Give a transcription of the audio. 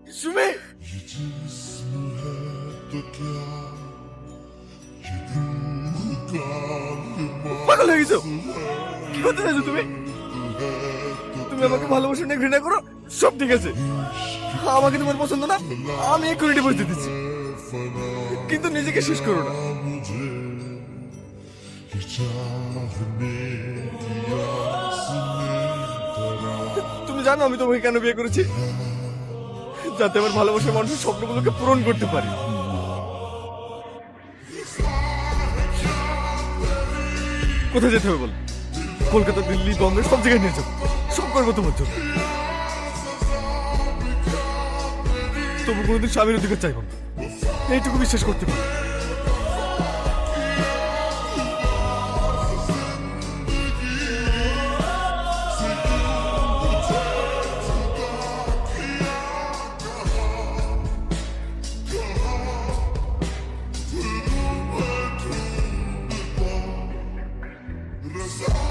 সুমি, ये जिस्म है तो क्या ये रूह का পাগল হয়ে গেছো? लिबास কি করতে চাইছো তুমি? তুমি আমাকে ভালোবাসো না ঘৃণা করো সব ঠিক আছে, আমাকে তোমার পছন্দ না, আমি এক্ষুনি ডিভোর্স দিয়ে দিচ্ছি, फना কিন্তু নিজেকে শেষ করো না। मुझे ये चाहने की आस में धरा তুমি জানো আমি তোমাকে কেন বিয়ে করেছি? যাতে আমার ভালোবাসার মানুষের স্বপ্নগুলোকে পূরণ করতে পারি। কোথায় যেতে হবে বল? কলকাতা, দিল্লি, বম্বে সব জায়গায় নিয়ে যাবো, সব করবো তোমার জন্য। তবু কোনোদিন স্বামীর অধিকার চাইবো না, এইটুকু বিশ্বাস করতে পারি। रज़ा